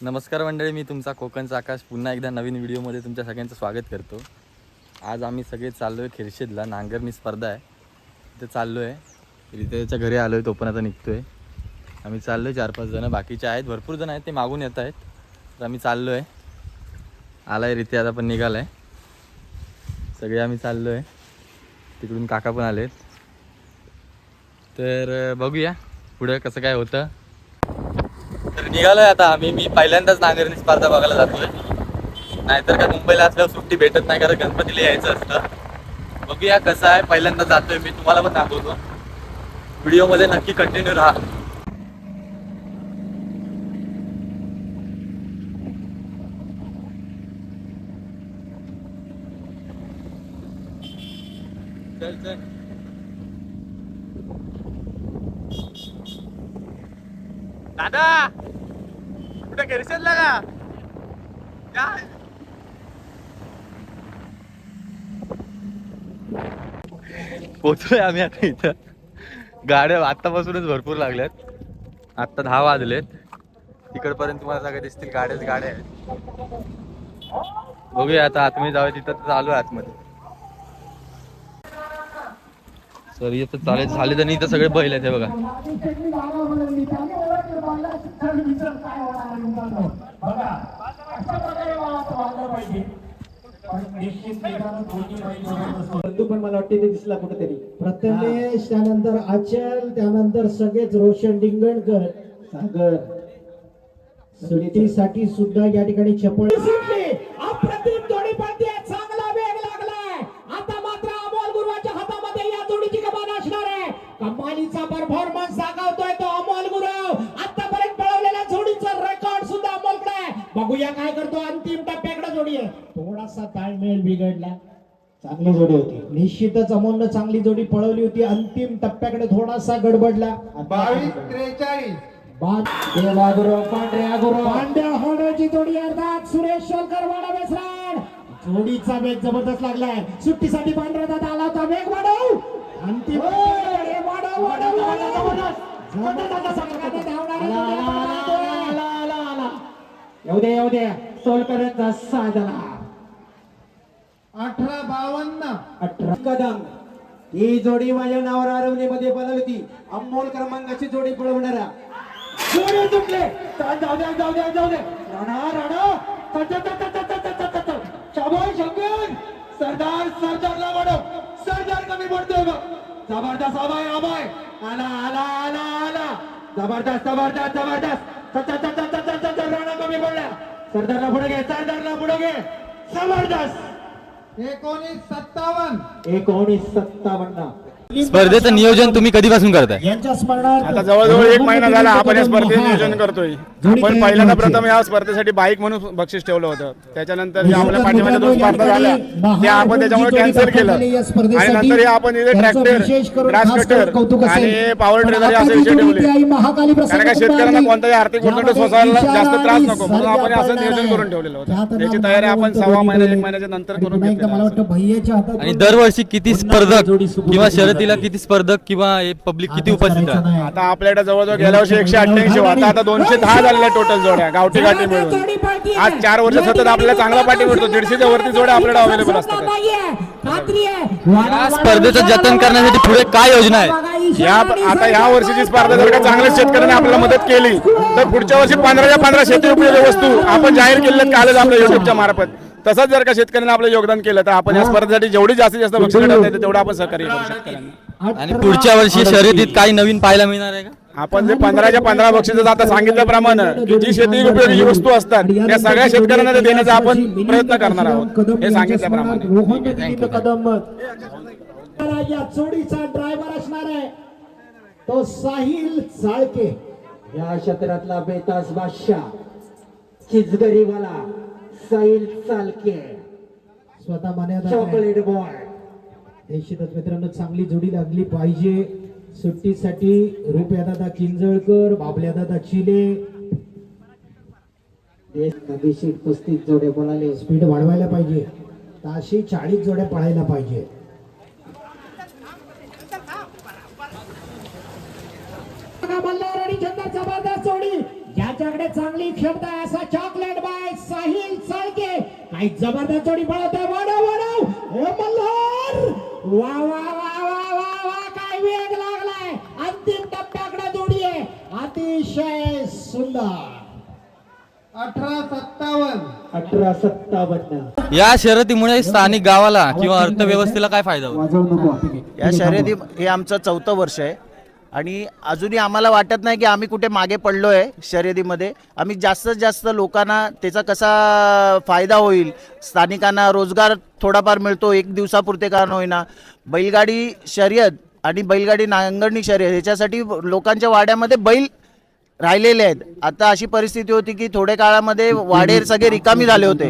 नमस्कार मंडळी, मी तुमचा कोकणचा आकाश पुन्हा एकदा नवीन व्हिडिओमध्ये तुमच्या सगळ्यांचं स्वागत करतो। आज आम्ही सगळे चाललो आहे खिरशेदला, नांगरणी स्पर्धा आहे तिथे चाललो आहे। रितेशच्या घरी आलो आहे, तो पण आता निघतो आहे। आम्ही चाललो आहे 4-5 जण, बाकीचे आहेत भरपूर जण आहेत, ते मागून येत आहेत। तर आम्ही चाललो आहे, आला आहे रिते, आता पण निघाला आहे। सगळे आम्ही चाललो आहे, तिकडून काका पण आलेत। तर बघूया पुढे कसं काय होतं। तर निघालोय आता आम्ही। मी पहिल्यांदाच नांगरणी स्पर्धा बघायला जातोय, नाहीतर काय मुंबईला असल्यावर सुट्टी भेटत नाही, कारण गणपतीला यायचं असतं। बघूया कसं आहे, पहिल्यांदा जातोय मी, तुम्हाला पण दाखवतो। व्हिडिओमध्ये नक्की कंटिन्यू राहा। चल चल दादा, कुठे खिरशेदला का? पोहोचलोय आम्ही आता इथं। गाड्या आत्तापासूनच भरपूर लागल्यात, आत्ता 10 वाजलेत। तिकडपर्यंत तुम्हाला सगळ्या दिसतील गाड्याच गाड्या आहेत। बघूया आता आतमध्ये जाऊया, तिथं चालू आहे आतमध्ये। सर इथं चालेल झाले तर नाही, इथं सगळे बैल आहेत हे बघा। पण मला वाटते ते दिसला कुठेतरी प्रथमेश, त्यानंतर अचल, त्यानंतर सगळेच रोशन डिंगणकर, सागर सुट्टीसाठी सुद्धा या ठिकाणी चपळ अप्रतिम जोडी पडते, चांगला वेग लागलाय। आता मात्र अमोल गुरुवाच्या हातामध्ये या जोडीची कमान असणार आहे। कमालीचा परफॉर्मन्स दाखवतोय तो अमोल गुरु, आतापर्यंत पळवलेल्या जोडीचा रेकॉर्ड सुद्धा अमोलकडे आहे। बघूया काय करतो, अंतिम टप्प्याकडे जोडी आहे। थोडासा ताळमेळ बिघडला, चांगली जोडी होती निश्चितच, अमोलनं चांगली जोडी पळवली होती। अंतिम टप्प्याकडे थोडासा गडबडला। 22-43 पांड्या होण्याची जोडी अर्धात, सुरेश शोलकर वाडा बेसराड। जोडीचा वेग जबरदस्त लागलाय, सुट्टीसाठी पांढरा दादा आला होता, वेग वाढव, अंतिम येऊ दे सोलकरांचा साधना 18-52 18 कदम। ही जोडी माझ्या नावावर आरवणीमध्ये बनवली होती, अमोल क्रमांकाची जोडी पळवणारा जोडी तुटले। जाऊ दे राणा शाबाश शंकर, सरदारला वाढव, सरदार कमी पडतोय बघ। जबरदस्त आबाय आला जबरदस्त राणा कमी पडला, सरदारला पुढे घे जबरदस्त। 1957 स्पर्धेचं नियोजन तुम्ही कधीपासून करताय? यांच्या स्मरणार्थ आता जवळजवळ 1 महिना झाला आपण या स्पर्धेचे नियोजन करतोय। आपण पहिल्यांदा प्रथम या स्पर्धेसाठी बाईक म्हणून बक्षीस ठेवलं होतं, त्याच्यानंतर जे आपल्या पाठीमागे 2 स्पर्धा झाल्या त्या आपण त्याच्यामुळे कॅन्सल केलं, आणि नंतर हे आपण इथे ट्रॅक्टर, ग्रास कटर आणि पॉवर ट्रेलर असे विषय ठेवले, कारण का शेतकऱ्यांना कोणताही आर्थिक उद्योग सोसायला जास्त त्रास नको म्हणून आपण असं नियोजन करून ठेवलेलं होतं। याची तयारी आपण 1 महिन्याच्या नंतर करून घेतली। आणि दरवर्षी किती स्पर्धक किंवा शर्यतीला किती स्पर्धक किंवा पब्लिक किती उपस्थित आहे? आता आपल्याकडे जवळजवळ गेल्या वर्षी 188 होता, आता 210 झालेल्या टोटल जोड्या गावठी गाठी मिळून। आज 4 वर्ष सतत आपल्याला चांगला पाठी मिळतो, 150च्या वरती जोड्या आपल्याकडे अवेलेबल असतात। या स्पर्धेचं जतन करण्यासाठी पुढे काय योजना आहे? आता या वर्षीची स्पर्धा जर का चांगल्या शेतकऱ्यांनी आपल्याला मदत केली तर पुढच्या वर्षी 15च्या 15 शेती उपयोगी वस्तू आपण जाहीर केल्यात कालच आपल्या युट्यूबच्या मार्फत। तसंच जर का शेतकऱ्यांनी आपलं योगदान केलं तर आपण या स्पर्धेसाठी जेवढी जास्तीत जास्त बक्षीस करता येते तेवढं आपण सहकार्य करू शेतकऱ्यांना। आणि पुढच्या वर्षी शर्यतीत काही नवीन पाहायला मिळणार आहे का? आपण जे 15च्या 15 बक्षीस आता सांगितल्याप्रमाणे की जी शेती उपयोगी वस्तू असतात त्या सगळ्या शेतकऱ्यांना देण्याचा आपण प्रयत्न करणार आहोत, हे सांगितल्याप्रमाणे। या जोडीचा ड्रायव्हर असणार आहे तो साहिल चाळके, या क्षेत्रातला बेताज बादशाह चिचगरीवाला साहिल चाळके, स्वतः मान्यता चॉकलेट बॉय। निश्चितच मित्रांनो चांगली जोडी लागली पाहिजे सुट्टीसाठी। रुपयादादा किंजळकर, बाबल्यादादा चिले, 35 जोड्या पळाले, स्पीड वाढवायला पाहिजे, ताशी 40 जोड्या पळायला पाहिजे। जबरदस्त जोडी ज्याच्याकडे उजवीकडे चांगली क्षमता आहे असा चॉकलेट बाय साहिल चाळके काही जबरदस्त जोडी पळवतोय वडव हे मल्हार वा वा वा वा वा वा काय वेग लागलाय अंतिम टप्प्याकडे जोडी आहे अतिशय सुंदर 18-57 या शर्यतीमुळे स्थानिक गावाला किंवा अर्थव्यवस्थेला काय फायदा होतो? या शर्यती हे आमचं 4थं वर्ष आहे आणि अजूनही आम्हाला वाटत नाही की आम्ही कुठे मागे पडलो आहे शर्यतीमध्ये. आम्ही जास्तीत जास्त लोकांना त्याचा कसा फायदा होईल, स्थानिकांना रोजगार थोडाफार मिळतो, एक दिवसापुरते का होईना. बैलगाडी शर्यत आणि बैलगाडी नांगरणी शर्यत ह्याच्यासाठी लोकांच्या वाड्यामध्ये बैल राहिलेले आहेत. आता अशी परिस्थिती होती की थोड्या काळामध्ये वाडे सगळे रिकामी झाले होते,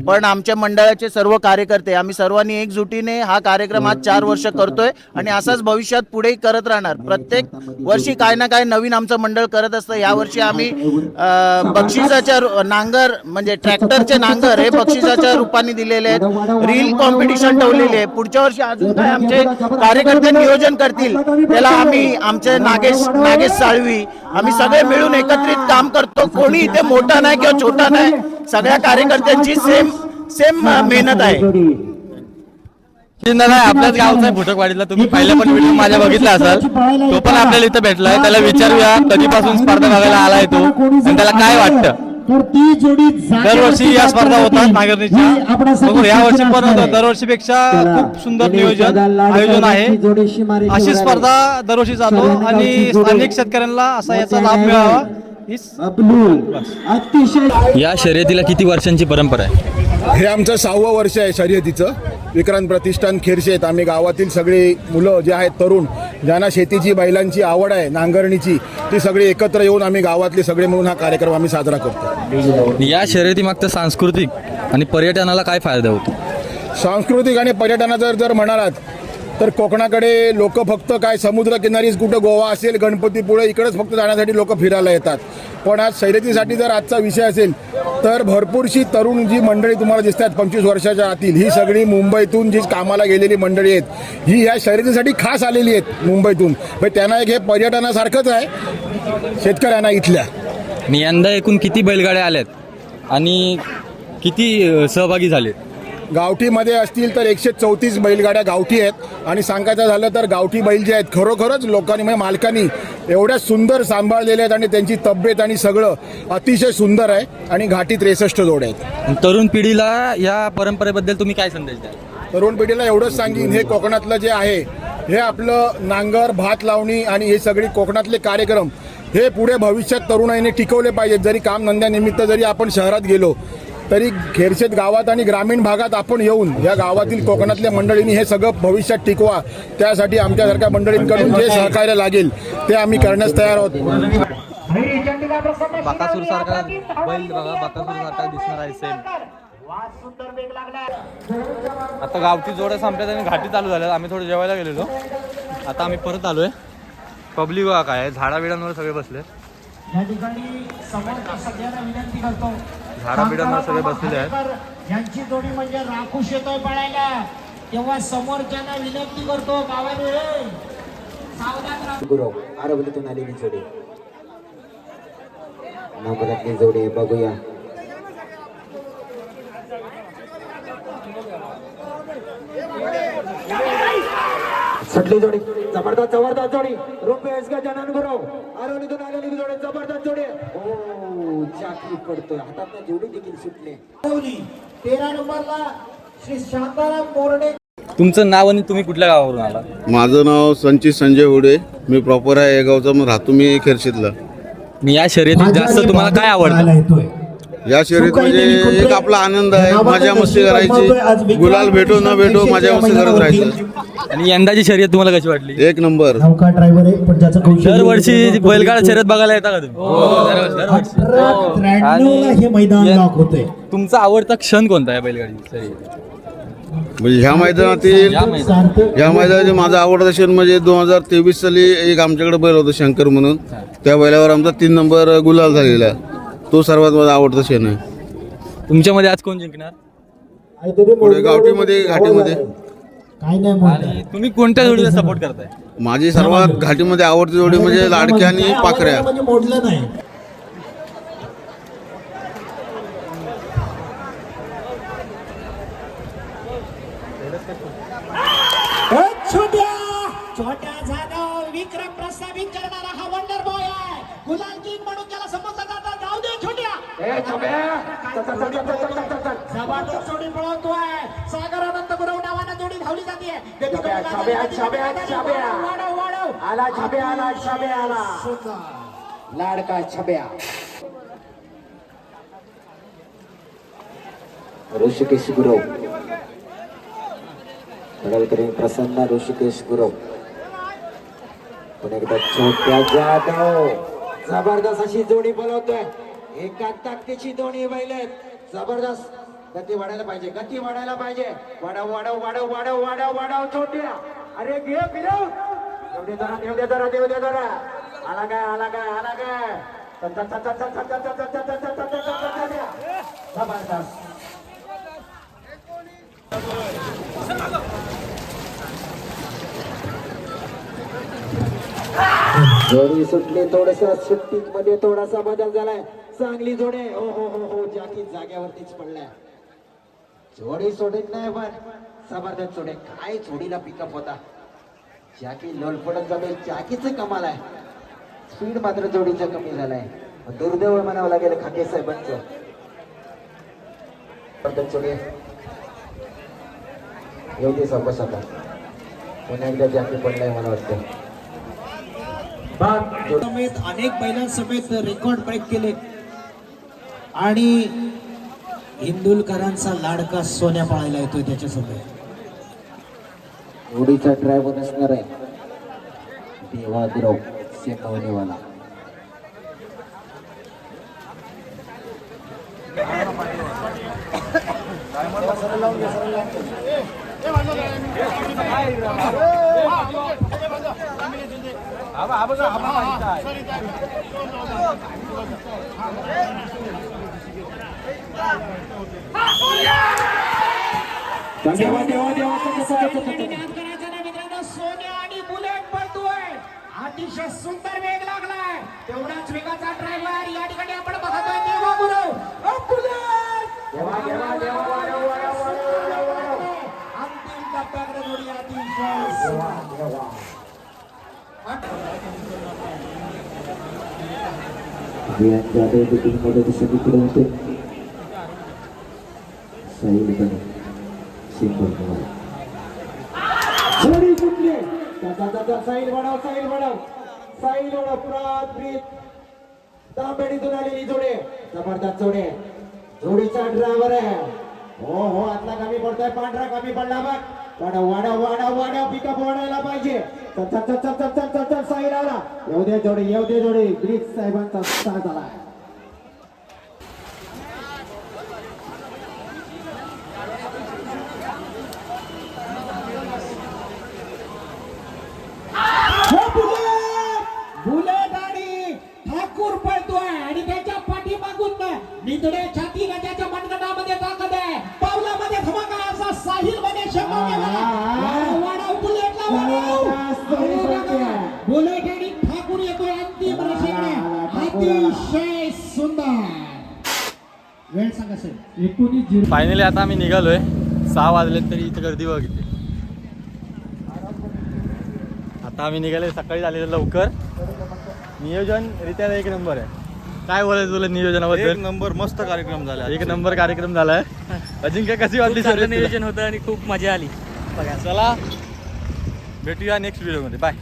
पण आमच्या मंडळाचे सर्व कार्यकर्ते आम्ही सर्वांनी एकजुटीने हा कार्यक्रम आज 4 वर्ष करतोय आणि असाच भविष्यात पुढेही करत राहणार. प्रत्येक वर्षी काय ना काय नवीन आमचं मंडळ करत असतं. यावर्षी आम्ही बक्षिसाच्या नांगर म्हणजे ट्रॅक्टरचे नांगर हे बक्षिसाच्या रूपाने दिलेले आहेत. रील कॉम्पिटिशन ठेवलेली आहे. पुढच्या वर्षी अजून काय आमचे कार्यकर्ते नियोजन करतील त्याला आम्ही आमचे नागेश साळवी आम्ही सगळे मिळून एकत्रित काम करतो. कोणी इथे मोठा नाही किंवा छोटा नाही, सगळ्या कार्यकर्त्यांची सेम मेहनत आहे. दादा आपल्याच गावचा आहे फुटकवाडीतला, तुम्ही पहिल्या पण व्हिडिओ माझ्या बघितला असाल, तो पण आपल्याला इथं भेटलाय. त्याला विचारूया कधीपासून स्पर्धा बघायला आलाय तो आणि त्याला काय वाटतं. तर ती जोडी दरवर्षी या स्पर्धा होतात नांगरणीच्या. बघू या वर्षी पण दरवर्षीपेक्षा खूप सुंदर आयोजन आहे. अशी स्पर्धा दरवर्षी जातो आणि स्थानिक शेतकऱ्यांना असा याचा लाभ मिळावा या शर्यतीला किती वर्षांची परंपरा आहे? हे आमचं 6वं वर्ष आहे शर्यतीचं. विक्रांत प्रतिष्ठान खेरशेत आम्ही गावातील सगळे मुलं जे आहेत तरुण ज्यांना शेतीची बैलांची आवड आहे नांगरणीची ती सगळी एकत्र येऊन आम्ही गावातले सगळे मिळून हा कार्यक्रम आम्ही साजरा करतो. या शर्यतीमागचं सांस्कृतिक आणि पर्यटनाला काय फायदा होतो? सांस्कृतिक आणि पर्यटनाचा जर म्हणालात तर कोकणाकडे लोक फक्त काय समुद्रकिनारीच कुठं गोवा असेल गणपतीपुळे इकडेच फक्त जाण्यासाठी लोक फिरायला येतात. पण आज शर्यतीसाठी जर आजचा विषय असेल तर भरपूरशी तरुण जी मंडळी तुम्हाला दिसतात 25 वर्षाच्या आतील ही सगळी मुंबईतून जी कामाला गेलेली मंडळी आहेत ही ह्या शर्यतीसाठी खास आलेली आहेत मुंबईतून. पण त्यांना एक हे पर्यटनासारखंच आहे शेतकऱ्यांना इथल्या. यंदा एकूण किती बैलगाड्या आल्यात आणि किती सहभागी झालेत? गावठीमध्ये असतील तर 134 बैलगाड्या गावठी आहेत आणि सांगायचं झालं तर गावठी बैल जे आहेत खरोखरच लोकांनी म्हणजे मालकांनी एवढ्या सुंदर सांभाळलेले आहेत आणि त्यांची तब्येत आणि सगळं अतिशय सुंदर आहे आणि घाटी 63 जोड आहेत. तरुण पिढीला या परंपरेबद्दल तुम्ही काय संदेश द्याल? तरुण पिढीला एवढंच सांगीन हे कोकणातलं जे आहे हे आपलं नांगर भात लावणी आणि हे सगळी कोकणातले कार्यक्रम हे पुढे भविष्यात तरुणाईने टिकवले पाहिजेत. जरी कामधंद्यानिमित्त जरी आपण शहरात गेलो तरी खेरशेत गावात आणि ग्रामीण भागात आपण येऊन या गावातील कोकणातल्या मंडळींनी हे सगळं भविष्यात टिकवा. त्यासाठी आमच्यासारख्या मंडळींकडून जे सहकार्य लागेल ते आम्ही करण्यास तयार आहोत. बाकासूर सारखा बैल बघा, बाकासूर सारखा दिसणार आहे सेम. आता गावठी जोड्या संपल्यात आणि घाटी चालू झाल्या. आम्ही थोडं जेवायला गेलेलो, आता आम्ही परत आलोय. पब्लिक बघा काय झाडाबिडांवर सगळे बसले, या ठिकाणी समोरच्या सगळ्यांना विनंती करतो झाडाबिडांवर सगळे बसलेले आहेत. यांची जोडी म्हणजे राखूश येतोय पळायला तेव्हा समोरच्यांना विनंती करतो गावाने सावधान राहा. गुरु आरवलीतून आलेली जोडी नंबरातली जोडी बघूया. सुटली जोडी जबरदस्त जोडी रुपेश गजानन गुरु आरवलीतून आलेली जोडी जबरदस्त जोडी. ओ चाकरी पडतोय हातात जोडी देखील सुटली. 13 नंबरला श्री शांताराम मोरडे. तुमचं नाव आणि तुम्ही कुठल्या गावावरून आला? माझं नाव संचित संजय हुडे. मी प्रॉपर आहे गावचा, मग राहतो मी खेरशीतला. मी या शर्यतीत जास्त तुम्हाला काय आवडतं? या शर्यत म्हणजे एक आपला आनंद आहे, मजा मस्ती करायची, गुलाल भेटो न भेटो मजा मस्ती करत राहायची. आणि यंदाची शर्यत तुम्हाला कशी वाटली? एक नंबर. नौका ड्रायव्हर आहे पण ज्याचं कौशल्य दरवर्षी बैलगाडा शर्यत बघायला येता का तुम्ही? दरवर्षी. 1893 ला हे मैदान लॉक होते. तुमचा आवडता क्षण कोणता आहे बैलगाडी शर्यत? म्हणजे ह्या मैदानातील या मैदानाचे माझा आवडता क्षण म्हणजे 2023 साली एक आमच्याकडे बैल होता शंकर म्हणून, त्या बैलावर आमचा 3 नंबर गुलाल झालेला. तो सर्वात माझा आवडता क्षण आहे. तुमच्यामध्ये आज कोण जिंकणार? पुढे गावठीमध्ये घाटीमध्ये काय नाही म्हणत. आणि तुम्ही कोणत्या जोडीला सपोर्ट करताय? माझी सर्वात घाटीमध्ये आवडती जोडी म्हणजे लाडक्या आणि पाखऱ्या. म्हणजे मोडलं नाही. छोट्या जाधव विक्रम प्रस्थापित करणारा हा वंडर बॉय आहे. गुलाल किंग म्हणून त्याला समजलं जातं. जाऊ दे छोट्या. जबरदस्त जोडी पळवतोय. सागर अनंत गुरव नावानं जोडी धावली जाते. आला लाडका छब्या ऋषिकेश गुरव पडळकरी प्रसन्न ऋषिकेश गुरव पण एकदा छोट्या जाधव जबरदस्त अशी जोडी बोलवतोय. एका ताकदीची दोन्ही बैल आहेत. जबरदस्त गती वाढायला पाहिजे. गती वाढायला पाहिजे. वाढव वाढव वाढव वाढव वाढव वाढव छोट्या. अरे घे फिरव. देऊ दे जरा देऊ दे जरा देऊ दे जरा. आला काय आला काय आला काय जबरदस्त. जोडी सुटली. थोडसा सुट्टी मध्ये थोडासा बदल झालाय. चांगली जोडे. हो हो हो हो जाकी जाग्यावरतीच पडलाय. जोडी सोडत नाही पण जबरदस्त जोडे. काय जोडीला पिकअप होता. जाकी लोलपडत जातो. जाकीच कमाल आहे. स्पीड मात्र जोडीचा कमी झालाय. दुर्दैव म्हणावं लागेल खाके साहेबांचं. जोडे एवढी सावकाश आता पुन्हा एकदा जाकी पडलाय मला वाटतं. समेत अनेक बैलांसमेत रेकॉर्ड ब्रेक केले आणि इंदुलकरांचा लाडका सोन्या पळायला येतोय त्याच्यासोबत. जोडीचा ड्रायव्हर असणार आहे देवा गुरव सेमवणीवाला. सोन्या आणि बुलेट पळतोय. अतिशय सुंदर वेग लागलाय. तेवढाच वेगाचा ड्रायव्हर या ठिकाणी आपण बघतोय देवा गुरव. अंतिम टप्प्याकडे जोडी अतिशय सगळीकडे होते. जोडी सुटली. साईल वाढव साईल वाढव साईल वाढव. पुरात प्रीत तांबेडीतून आलेली जोडे. जबरदस्त जोडे. जोडीचा ड्रायव्हर आहे. हो हो आतला कमी पडतोय. पांढरा कमी पडला बघ. वाढव वाढव वाढव वाढव पिकअप वाढायला पाहिजे. साईल आला. येऊ दे जोडी येऊ दे जोडी. ब्रिज साहेबांचा स्टार्ट आला. बुलेट आणि ठाकूर पळतोय आणि त्याच्या पाठीमागून नितडे छाती गजाच्या मनगटामध्ये ताकद आहे. पावलामध्ये धमाका असा साहिल मध्ये बुलेट आणि ठाकूर येतोय अंतिम रेषेकडे. अतिशय सुंदर वेळ सांगा सर. 19 फायनली आता आम्ही निघालोय. 6 वाजलेत तरी इथे गर्दी बघितली. आता आम्ही निघाले. सकाळी झालेलं लवकर. नियोजन रित्या एक नंबर आहे. काय बोलायचं तुला नियोजनाबद्दल? एक नंबर मस्त कार्यक्रम झाला. एक नंबर कार्यक्रम झालाय. अजिंक्य कशी वाटली? चांगलं नियोजन होतं आणि खूप मजा आली. चला भेटूया नेक्स्ट व्हिडिओमध्ये. बाय.